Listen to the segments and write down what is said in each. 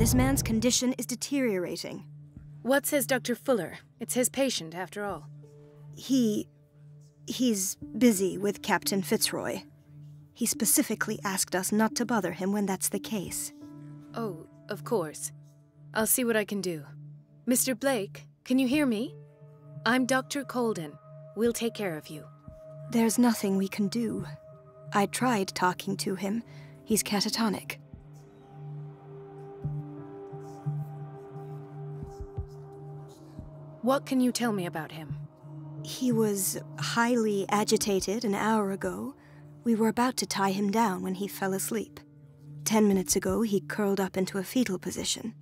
This man's condition is deteriorating. What says Dr. Fuller? It's his patient, after all. He's busy with Captain Fitzroy. He specifically asked us not to bother him when that's the case. Oh, of course. I'll see what I can do. Mr. Blake, can you hear me? I'm Dr. Colden. We'll take care of you. There's nothing we can do. I tried talking to him. He's catatonic. What can you tell me about him? He was highly agitated an hour ago. We were about to tie him down when he fell asleep. 10 minutes ago, he curled up into a fetal position.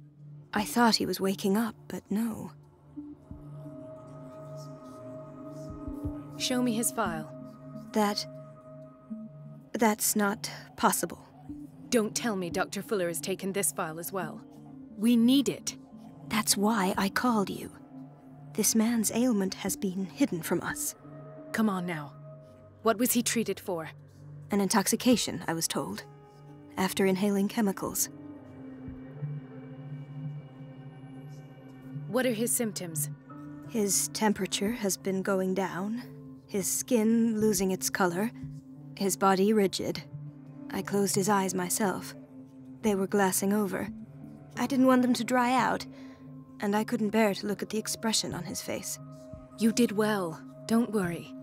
I thought he was waking up, but no. Show me his file. That's not possible. Don't tell me Dr. Fuller has taken this file as well. We need it. That's why I called you. This man's ailment has been hidden from us. Come on now. What was he treated for? An intoxication, I was told, after inhaling chemicals. What are his symptoms? His temperature has been going down, his skin losing its color, his body rigid. I closed his eyes myself. They were glassing over. I didn't want them to dry out, and I couldn't bear to look at the expression on his face. You did well. Don't worry.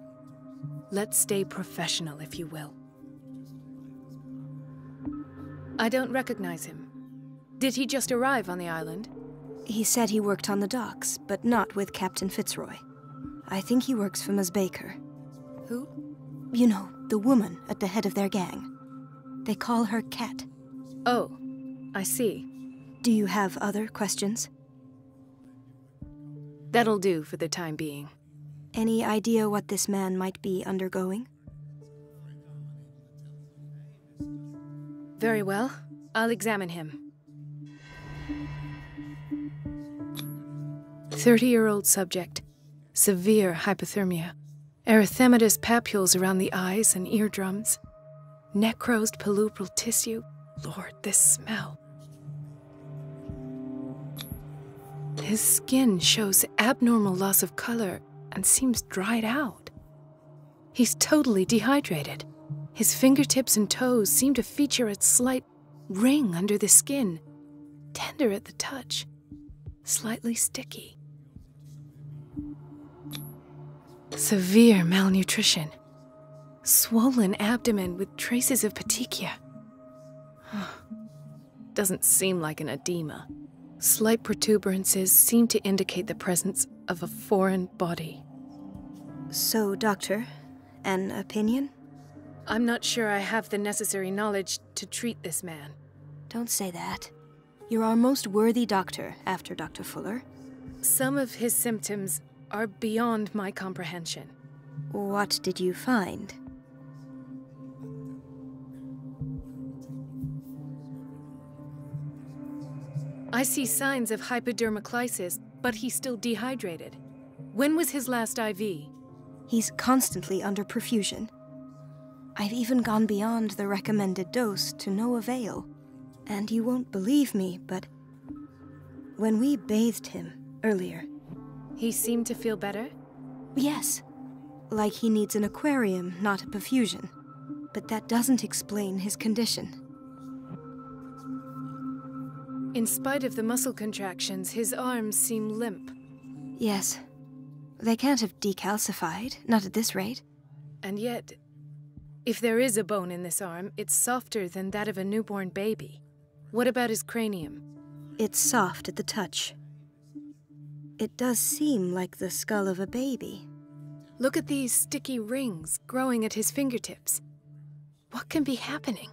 Let's stay professional, if you will. I don't recognize him. Did he just arrive on the island? He said he worked on the docks, but not with Captain Fitzroy. I think he works for Ms. Baker. Who? You know, the woman at the head of their gang. They call her Cat. Oh, I see. Do you have other questions? That'll do for the time being. Any idea what this man might be undergoing? Very well. I'll examine him. 30-year-old subject. Severe hypothermia. Erythematous papules around the eyes and eardrums. Necrosed palpebral tissue. Lord, this smell. His skin shows abnormal loss of color and seems dried out. He's totally dehydrated. His fingertips and toes seem to feature a slight ring under the skin, tender at the touch, slightly sticky. Severe malnutrition. Swollen abdomen with traces of petechia. Doesn't seem like an edema. Slight protuberances seem to indicate the presence of a foreign body. So, Doctor, an opinion? I'm not sure I have the necessary knowledge to treat this man. Don't say that. You're our most worthy doctor after Dr. Fuller. Some of his symptoms are beyond my comprehension. What did you find? I see signs of hypodermoclysis, but he's still dehydrated. When was his last IV? He's constantly under perfusion. I've even gone beyond the recommended dose to no avail. And you won't believe me, but when we bathed him earlier... He seemed to feel better? Yes. Like he needs an aquarium, not a perfusion. But that doesn't explain his condition. In spite of the muscle contractions, his arms seem limp. Yes. They can't have decalcified, not at this rate. And yet, if there is a bone in this arm, it's softer than that of a newborn baby. What about his cranium? It's soft at the touch. It does seem like the skull of a baby. Look at these sticky rings growing at his fingertips. What can be happening?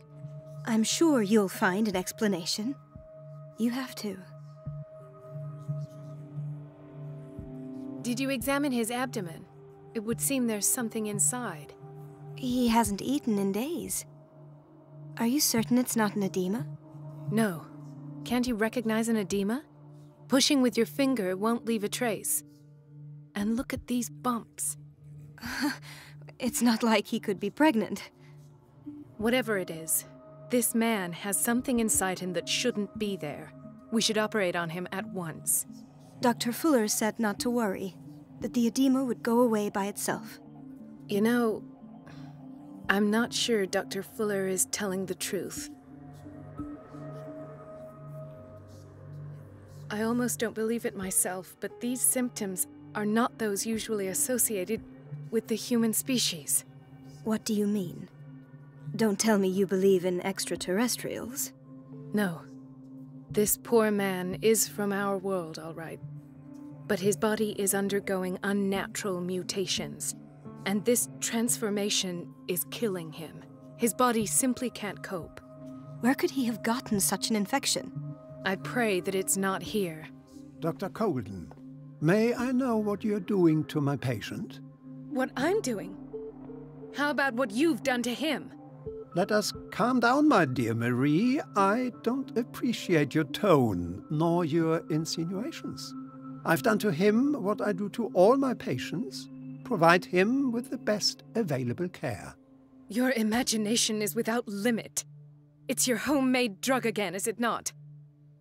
I'm sure you'll find an explanation. You have to. Did you examine his abdomen? It would seem there's something inside. He hasn't eaten in days. Are you certain it's not an edema? No. Can't you recognize an edema? Pushing with your finger won't leave a trace. And look at these bumps. It's not like he could be pregnant. Whatever it is, this man has something inside him that shouldn't be there. We should operate on him at once. Dr. Fuller said not to worry, that the edema would go away by itself. You know, I'm not sure Dr. Fuller is telling the truth. I almost don't believe it myself, but these symptoms are not those usually associated with the human species. What do you mean? Don't tell me you believe in extraterrestrials. No. This poor man is from our world, all right. But his body is undergoing unnatural mutations, and this transformation is killing him. His body simply can't cope. Where could he have gotten such an infection? I pray that it's not here. Dr. Colden, may I know what you're doing to my patient? What I'm doing? How about what you've done to him? Let us calm down, my dear Marie. I don't appreciate your tone, nor your insinuations. I've done to him what I do to all my patients, provide him with the best available care. Your imagination is without limit. It's your homemade drug again, is it not?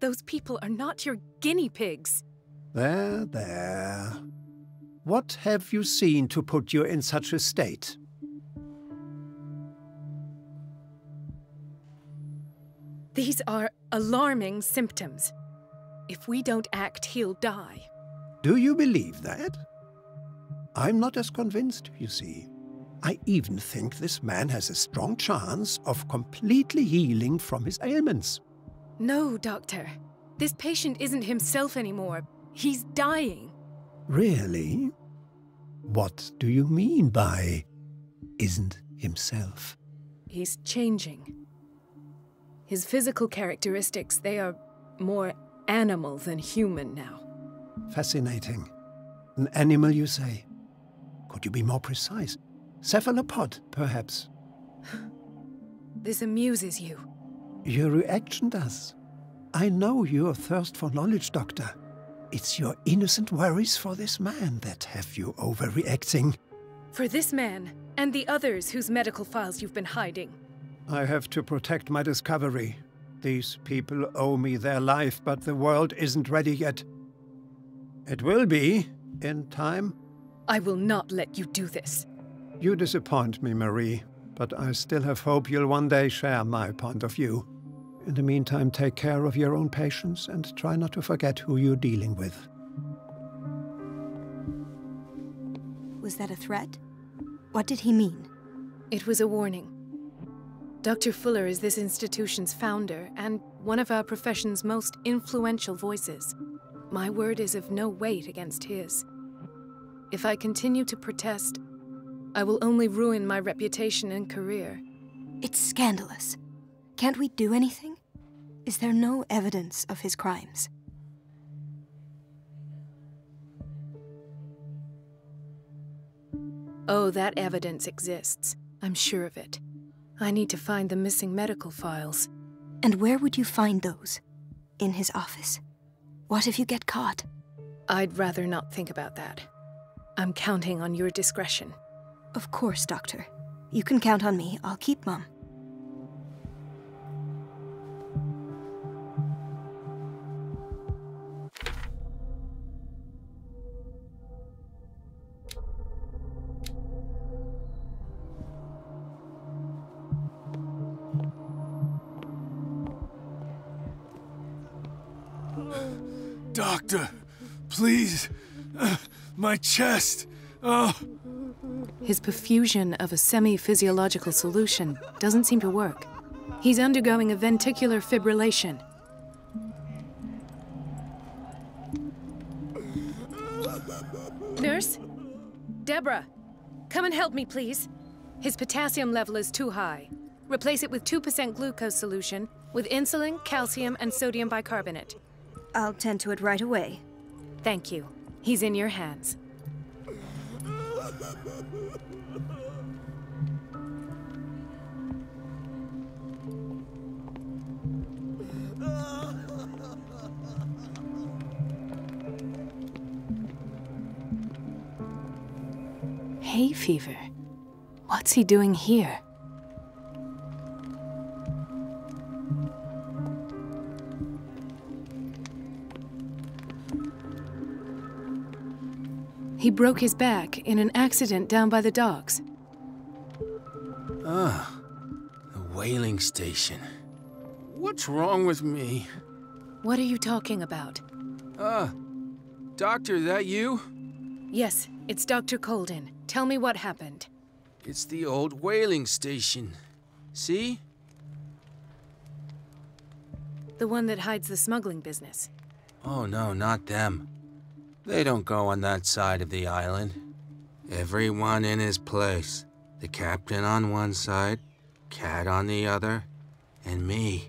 Those people are not your guinea pigs. There, there. What have you seen to put you in such a state? These are alarming symptoms. If we don't act, he'll die. Do you believe that? I'm not as convinced, you see. I even think this man has a strong chance of completely healing from his ailments. No, Doctor. This patient isn't himself anymore. He's dying. Really? What do you mean by isn't himself? He's changing. His physical characteristics, they are more animal than human now. Fascinating. An animal, you say? Could you be more precise? Cephalopod, perhaps? This amuses you. Your reaction does. I know your thirst for knowledge, Doctor. It's your innocent worries for this man that have you overreacting. For this man, and the others whose medical files you've been hiding. I have to protect my discovery. These people owe me their life, but the world isn't ready yet. It will be, in time. I will not let you do this. You disappoint me, Marie, but I still have hope you'll one day share my point of view. In the meantime, take care of your own patients and try not to forget who you're dealing with. Was that a threat? What did he mean? It was a warning. Dr. Fuller is this institution's founder and one of our profession's most influential voices. My word is of no weight against his. If I continue to protest, I will only ruin my reputation and career. It's scandalous. Can't we do anything? Is there no evidence of his crimes? Oh, that evidence exists. I'm sure of it. I need to find the missing medical files. And where would you find those? In his office? What if you get caught? I'd rather not think about that. I'm counting on your discretion. Of course, Doctor. You can count on me. I'll keep mum. Doctor, please. My chest. Oh. His perfusion of a semi-physiological solution doesn't seem to work. He's undergoing a ventricular fibrillation. Nurse? Deborah, come and help me, please. His potassium level is too high. Replace it with 2% glucose solution with insulin, calcium, and sodium bicarbonate. I'll tend to it right away. Thank you. He's in your hands. Hay fever. What's he doing here? He broke his back in an accident down by the docks. Ah, the whaling station. What's wrong with me? What are you talking about? Doctor, that you? Yes, it's Dr. Colden. Tell me what happened. It's the old whaling station. See? The one that hides the smuggling business. Oh no, not them. They don't go on that side of the island. Everyone in his place. The captain on one side, Cat on the other, and me.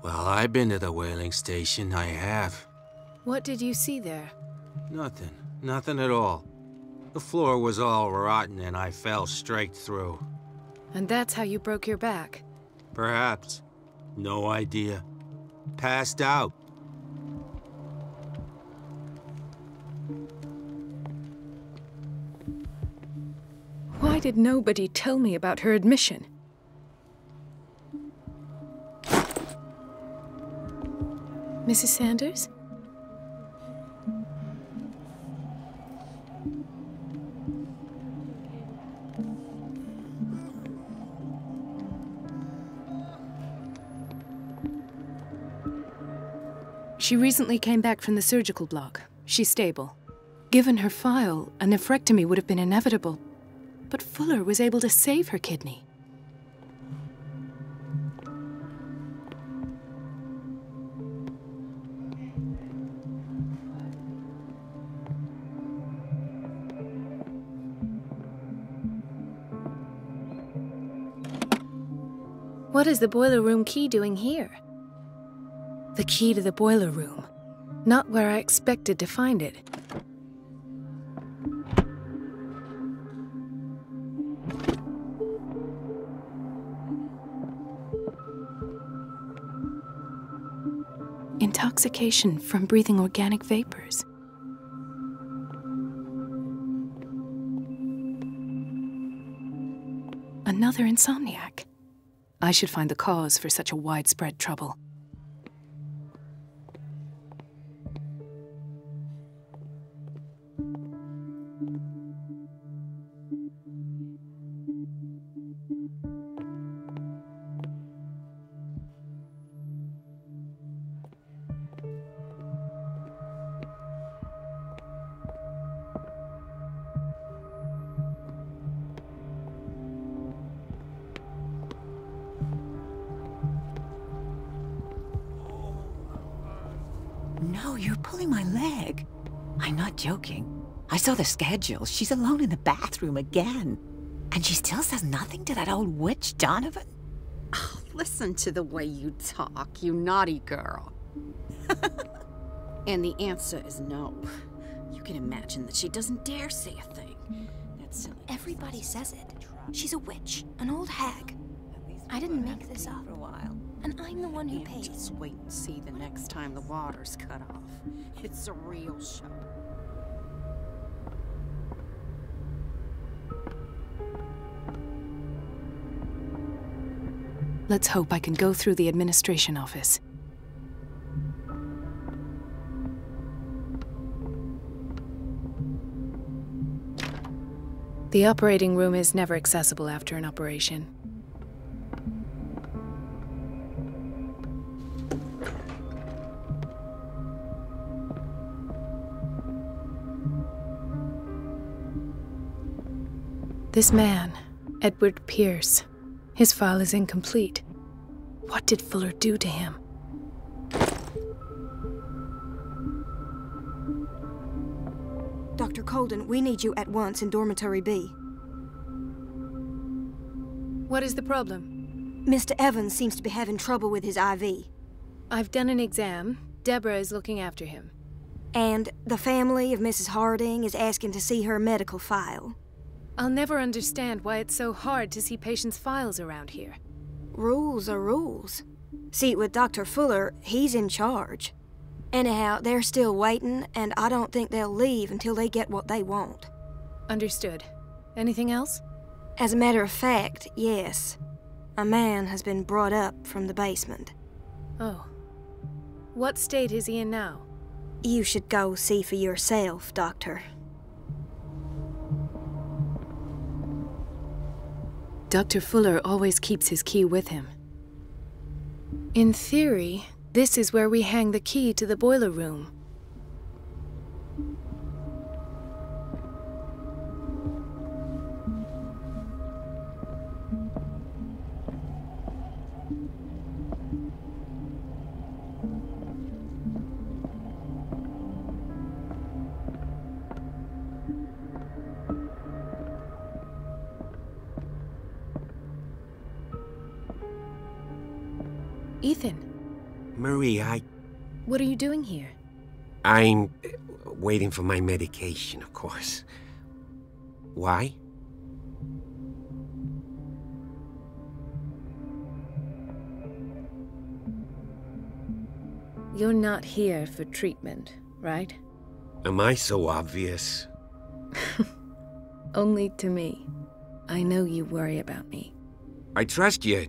Well, I've been to the whaling station, I have. What did you see there? Nothing. Nothing at all. The floor was all rotten and I fell straight through. And that's how you broke your back? Perhaps. No idea. Passed out. Why did nobody tell me about her admission? Mrs. Sanders? She recently came back from the surgical block. She's stable. Given her file, a nephrectomy would have been inevitable. But Fuller was able to save her kidney. What is the boiler room key doing here? The key to the boiler room. Not where I expected to find it. Intoxication from breathing organic vapors. Another insomniac. I should find the cause for such a widespread trouble. No, you're pulling my leg. I'm not joking. I saw the schedule. She's alone in the bathroom again. And she still says nothing to that old witch, Donovan? Oh, listen to the way you talk, you naughty girl. And the answer is no. You can imagine that she doesn't dare say a thing. That's silly. Everybody says it. She's a witch, an old hag. I didn't make this up. And I'm the one who pays. Just wait and see the next time the water's cut off. It's a real show. Let's hope I can go through the administration office. The operating room is never accessible after an operation. This man, Edward Pierce, his file is incomplete. What did Fuller do to him? Dr. Colden, we need you at once in Dormitory B. What is the problem? Mr. Evans seems to be having trouble with his IV. I've done an exam. Deborah is looking after him. And the family of Mrs. Harding is asking to see her medical file. I'll never understand why it's so hard to see patients' files around here. Rules are rules. See, with Dr. Fuller, he's in charge. Anyhow, they're still waiting, and I don't think they'll leave until they get what they want. Understood. Anything else? As a matter of fact, yes. A man has been brought up from the basement. Oh. What state is he in now? You should go see for yourself, Doctor. Dr. Fuller always keeps his key with him. In theory, this is where we hang the key to the boiler room. Ethan. Marie, What are you doing here? I'm waiting for my medication, of course. Why? You're not here for treatment, right? Am I so obvious? Only to me. I know you worry about me. I trust you.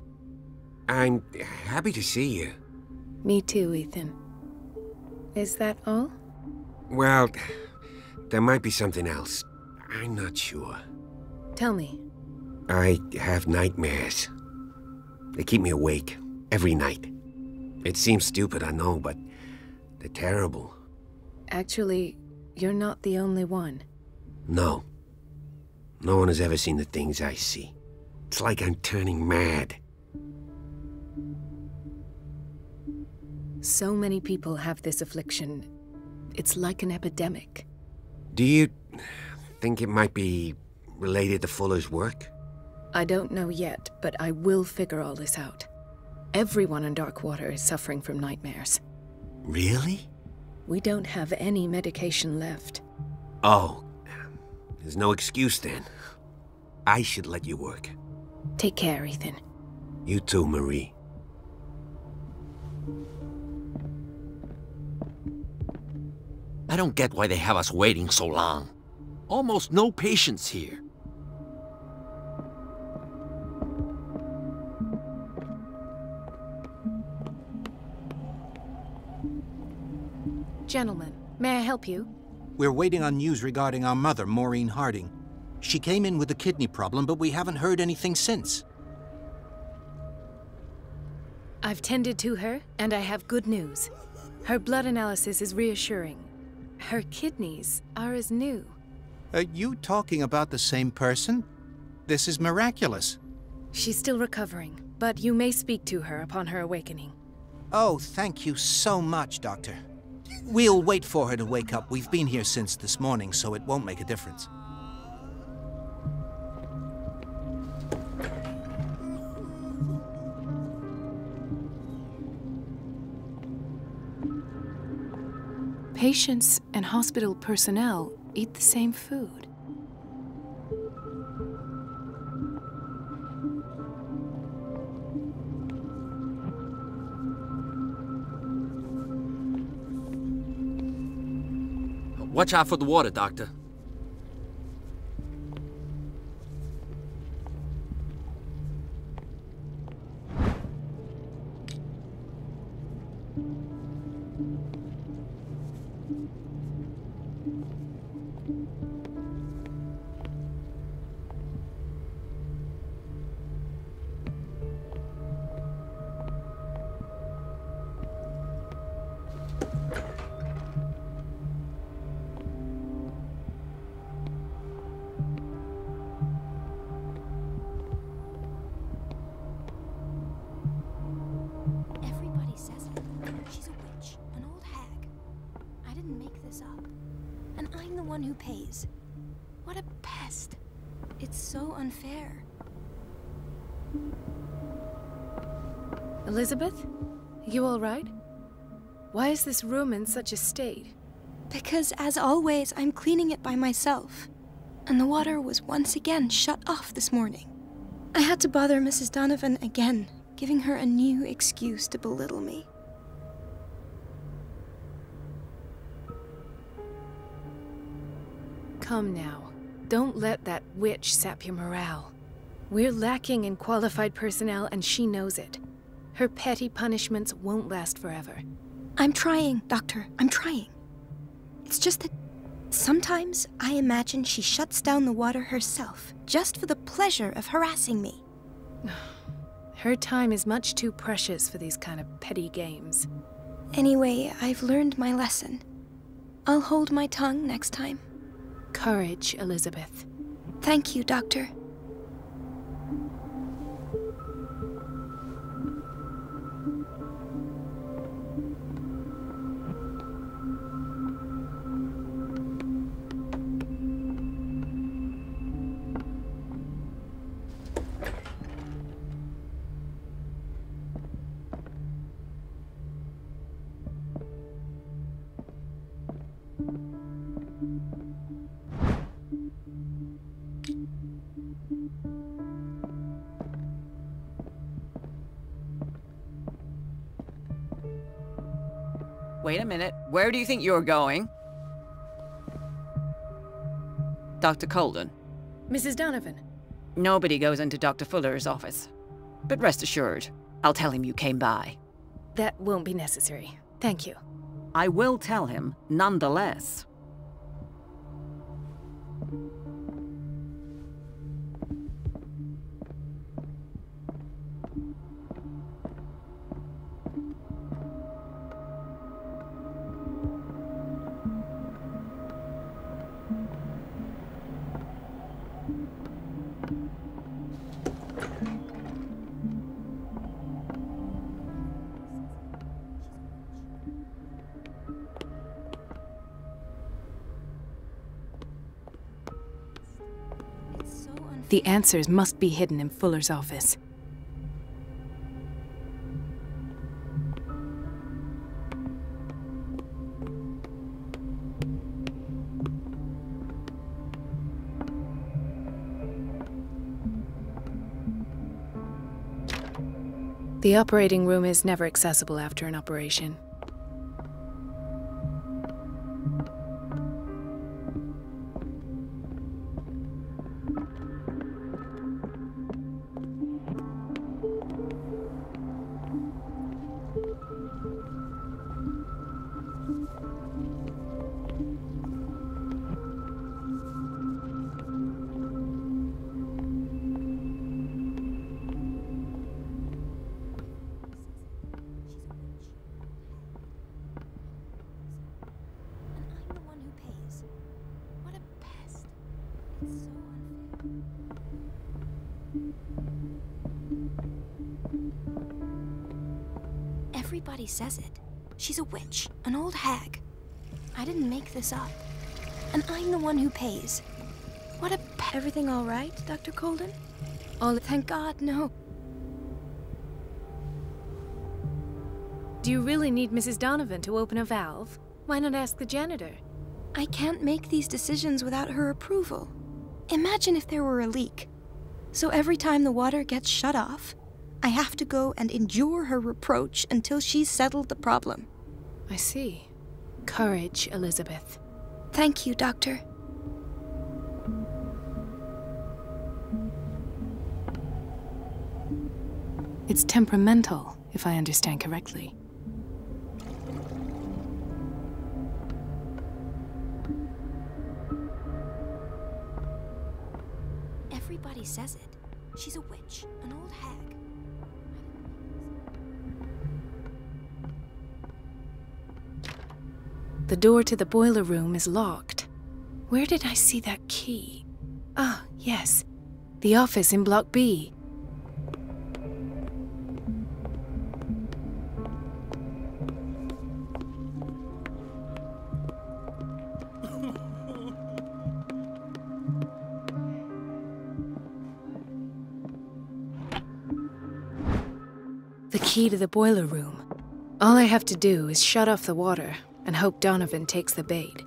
I'm happy to see you. Me too, Ethan. Is that all? Well, there might be something else. I'm not sure. Tell me. I have nightmares. They keep me awake every night. It seems stupid, I know, but they're terrible. Actually, you're not the only one. No. No one has ever seen the things I see. It's like I'm turning mad. So many people have this affliction. It's like an epidemic. Do you think it might be related to Fuller's work? I don't know yet, but I will figure all this out. Everyone in Darkwater is suffering from nightmares. Really? We don't have any medication left. Oh, there's no excuse then. I should let you work. Take care, Ethan. You too, Marie. I don't get why they have us waiting so long. Almost no patients here. Gentlemen, may I help you? We're waiting on news regarding our mother, Maureen Harding. She came in with a kidney problem, but we haven't heard anything since. I've tended to her, and I have good news. Her blood analysis is reassuring. Her kidneys are as new. Are you talking about the same person? This is miraculous. She's still recovering, but you may speak to her upon her awakening. Oh, thank you so much, Doctor. We'll wait for her to wake up. We've been here since this morning, so it won't make a difference. Patients and hospital personnel eat the same food. Watch out for the water, Doctor. Who pays. What a pest. It's so unfair. Elizabeth? You all right? Why is this room in such a state? Because, as always, I'm cleaning it by myself. And the water was once again shut off this morning. I had to bother Mrs. Donovan again, giving her a new excuse to belittle me. Come now. Don't let that witch sap your morale. We're lacking in qualified personnel, and she knows it. Her petty punishments won't last forever. I'm trying, Doctor. I'm trying. It's just that sometimes I imagine she shuts down the water herself, just for the pleasure of harassing me. Her time is much too precious for these kind of petty games. Anyway, I've learned my lesson. I'll hold my tongue next time. Courage, Elizabeth. Thank you, Doctor. Wait a minute. Where do you think you're going? Dr. Colden. Mrs. Donovan. Nobody goes into Dr. Fuller's office. But rest assured, I'll tell him you came by. That won't be necessary. Thank you. I will tell him, nonetheless. The answers must be hidden in Fuller's office. The operating room is never accessible after an operation. Everybody says it. She's a witch, an old hag. I didn't make this up. And I'm the one who pays. What a Everything all right, Dr. Colden? Oh, thank God, no. Do you really need Mrs. Donovan to open a valve? Why not ask the janitor? I can't make these decisions without her approval. Imagine if there were a leak. So every time the water gets shut off, I have to go and endure her reproach until she's settled the problem. I see. Courage, Elizabeth. Thank you, Doctor. It's temperamental, if I understand correctly. Everybody says it. She's a witch, an old hag. The door to the boiler room is locked. Where did I see that key? Ah, yes. The office in Block B. The key to the boiler room. All I have to do is shut off the water and hope Donovan takes the bait.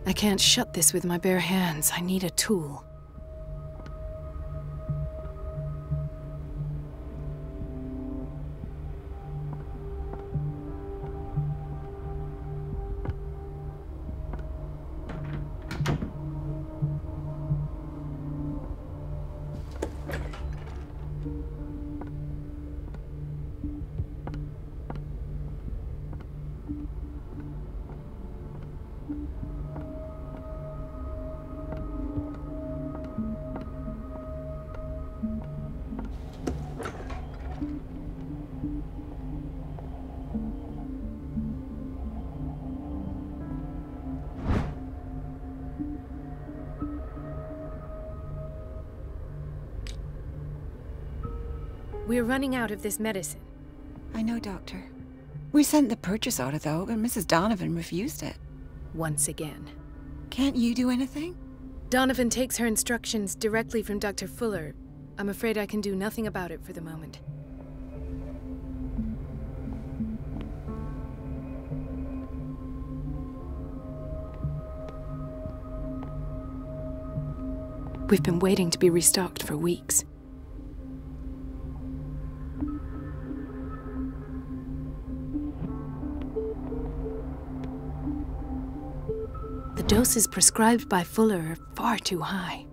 I can't shut this with my bare hands. I need a tool. We're running out of this medicine. I know, Doctor. We sent the purchase order, though, and Mrs. Donovan refused it. Once again. Can't you do anything? Donovan takes her instructions directly from Dr. Fuller. I'm afraid I can do nothing about it for the moment. We've been waiting to be restocked for weeks. The doses prescribed by Fuller are far too high.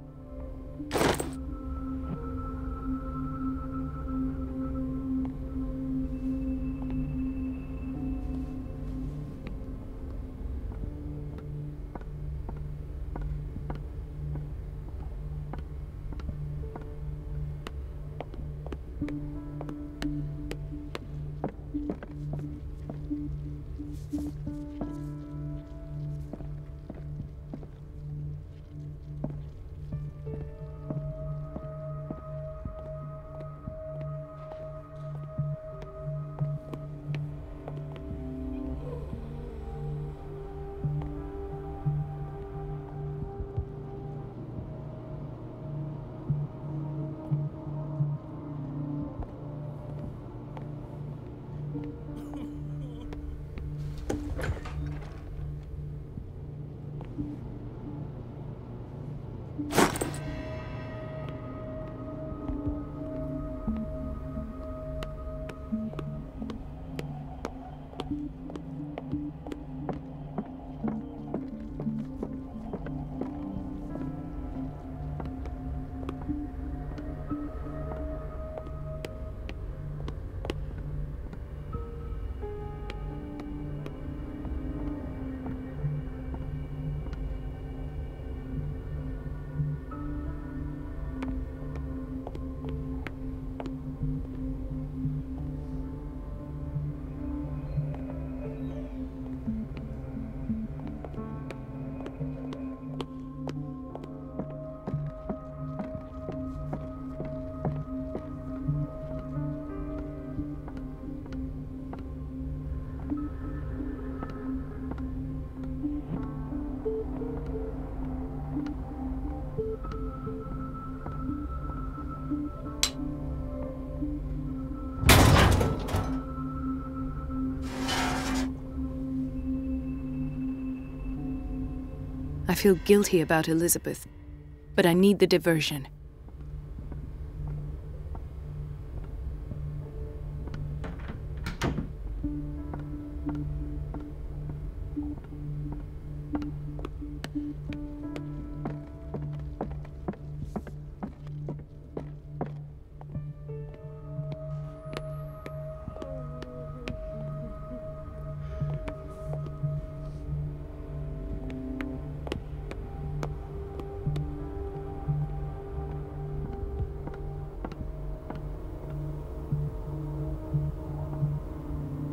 I feel guilty about Elizabeth, but I need the diversion.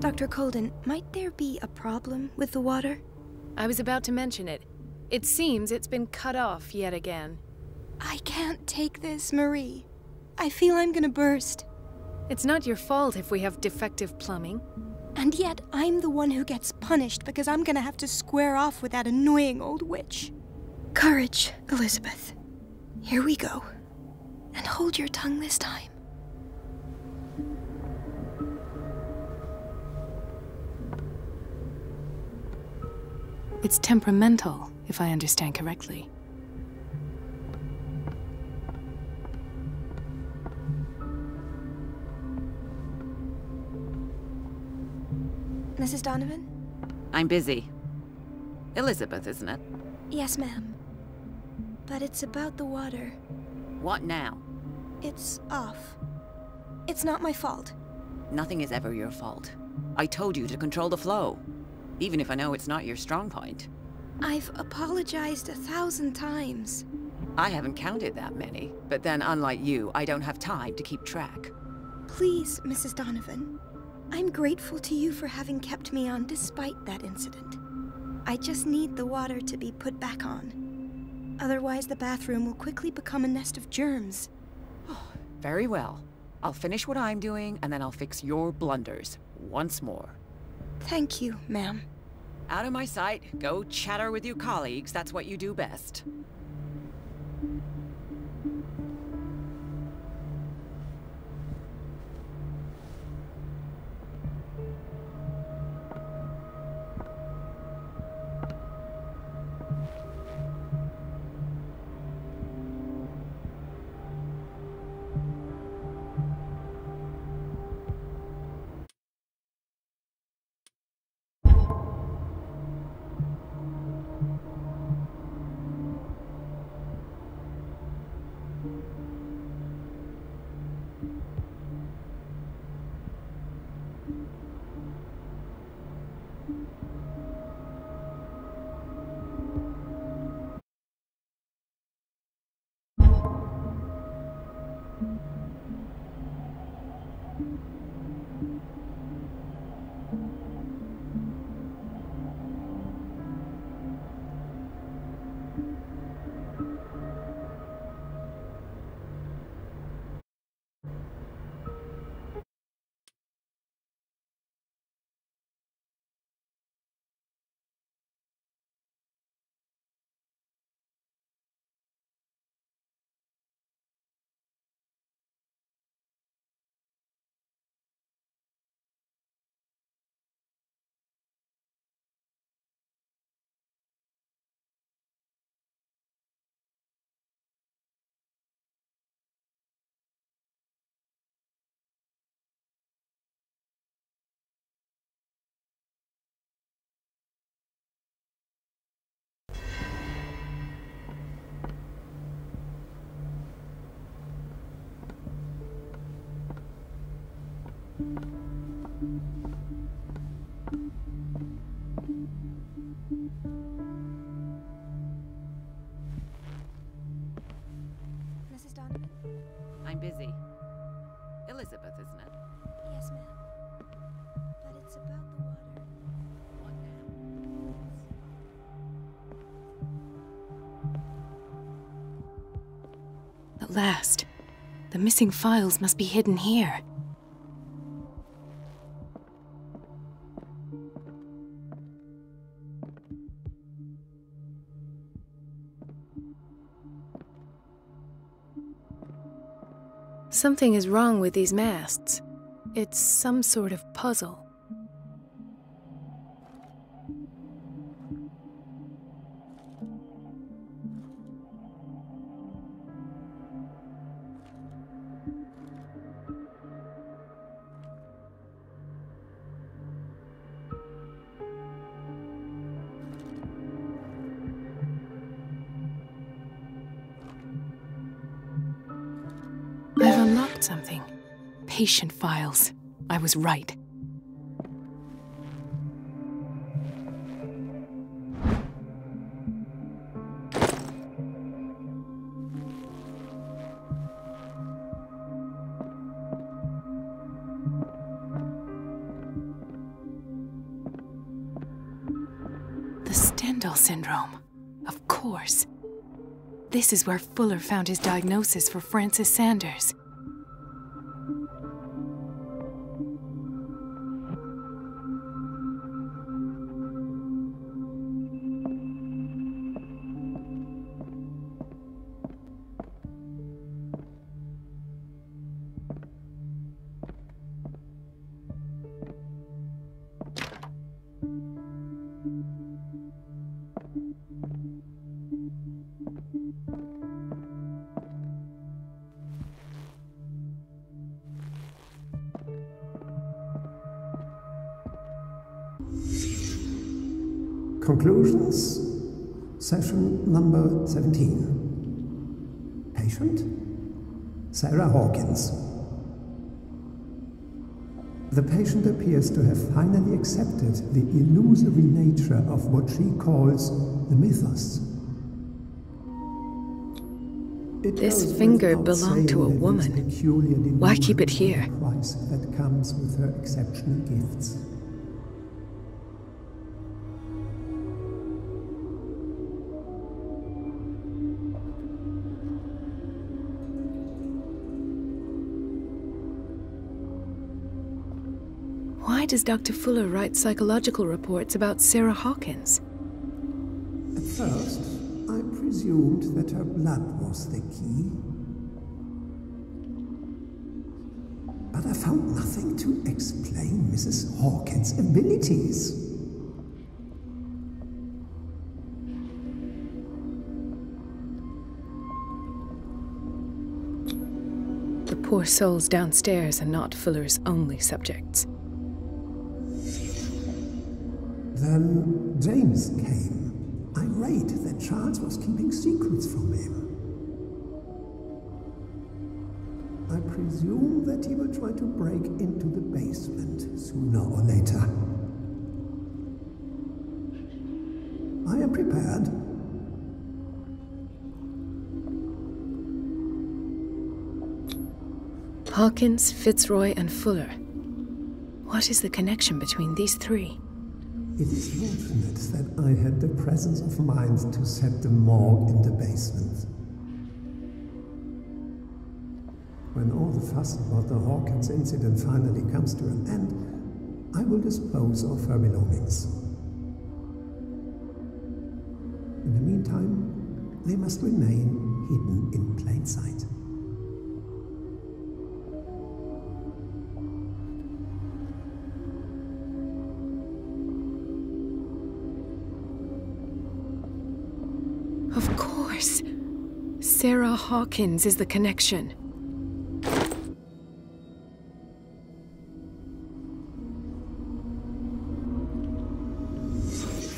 Dr. Colden, might there be a problem with the water? I was about to mention it. It seems it's been cut off yet again. I can't take this, Marie. I feel I'm gonna burst. It's not your fault if we have defective plumbing. And yet, I'm the one who gets punished because I'm gonna have to square off with that annoying old witch. Courage, Elizabeth. Here we go. And hold your tongue this time. It's temperamental, if I understand correctly. Mrs. Donovan? I'm busy. Elizabeth, isn't it? Yes, ma'am. But it's about the water. What now? It's off. It's not my fault. Nothing is ever your fault. I told you to control the flow. Even if I know it's not your strong point. I've apologized 1,000 times. I haven't counted that many, but then unlike you, I don't have time to keep track. Please, Mrs. Donovan. I'm grateful to you for having kept me on despite that incident. I just need the water to be put back on. Otherwise, the bathroom will quickly become a nest of germs. Very well. I'll finish what I'm doing, and then I'll fix your blunders once more. Thank you, ma'am. Out of my sight. Go chatter with your colleagues. That's what you do best. Mrs. Donovan? I'm busy. Elizabeth, isn't it? Yes, ma'am. But it's about the water. What now? At last. The missing files must be hidden here. Something is wrong with these masts. It's some sort of puzzle. I've unlocked something. Patient files. I was right. The Stendhal syndrome. Of course. This is where Fuller found his diagnosis for Francis Sanders. Conclusions, session number 17. Patient, Sarah Hawkins. The patient appears to have finally accepted the illusory nature of what she calls the mythos. This finger belonged to a woman. Why keep it here? Price that comes with her exceptional gifts. Why does Dr. Fuller write psychological reports about Sarah Hawkins? At first, I presumed that her blood was the key. But I found nothing to explain Mrs. Hawkins' abilities. The poor souls downstairs are not Fuller's only subjects. Then James came, irate that Charles was keeping secrets from him. I presume that he will try to break into the basement sooner or later. I am prepared. Hawkins, Fitzroy, and Fuller. What is the connection between these three? It is fortunate that I had the presence of mind to set the morgue in the basement. When all the fuss about the Hawkins incident finally comes to an end, I will dispose of her belongings. In the meantime, they must remain hidden in plain sight. Of course. Sarah Hawkins is the connection.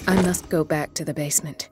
I must go back to the basement.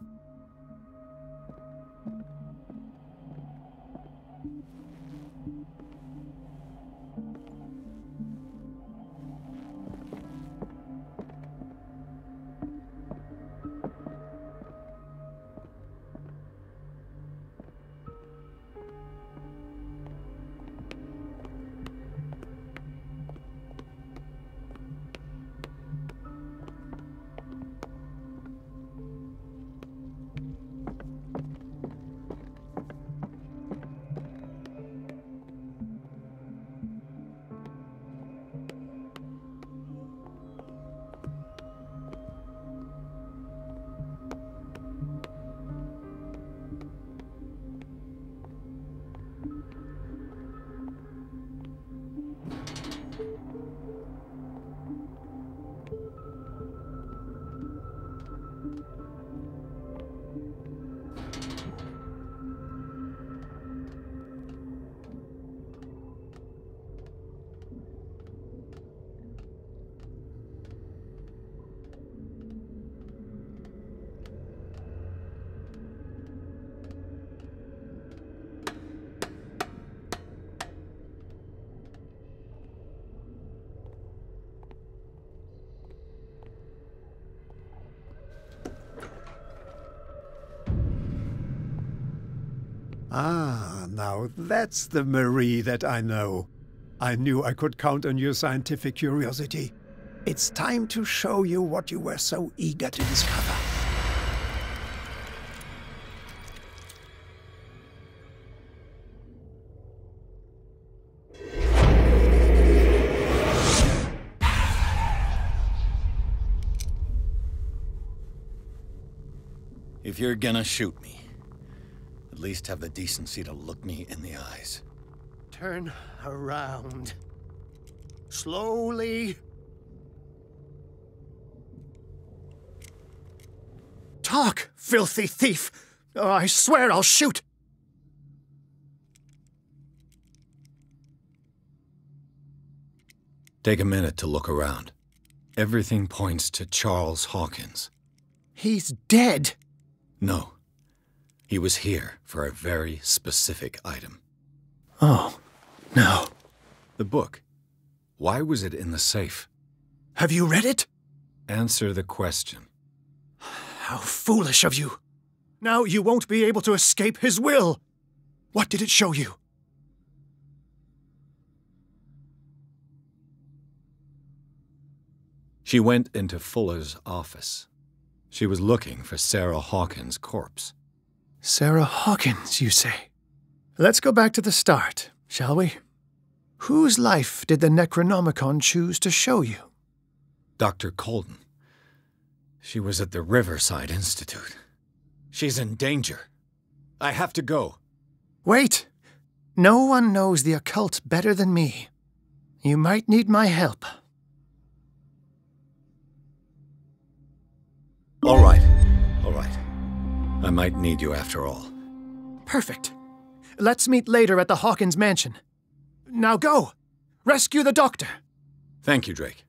Ah, now that's the Marie that I know. I knew I could count on your scientific curiosity. It's time to show you what you were so eager to discover. If you're gonna shoot me, at least have the decency to look me in the eyes. Turn around. Slowly. Talk, filthy thief! Oh, I swear I'll shoot! Take a minute to look around. Everything points to Charles Hawkins. He's dead! No. He was here for a very specific item. Oh, no. The book. Why was it in the safe? Have you read it? Answer the question. How foolish of you. Now you won't be able to escape his will. What did it show you? She went into Fuller's office. She was looking for Sarah Hawkins' corpse. Sarah Hawkins, you say? Let's go back to the start, shall we? Whose life did the Necronomicon choose to show you? Dr. Colden. She was at the Riverside Institute. She's in danger. I have to go. Wait! No one knows the occult better than me. You might need my help. All right. All right. I might need you after all. Perfect. Let's meet later at the Hawkins mansion. Now go! Rescue the doctor! Thank you, Drake.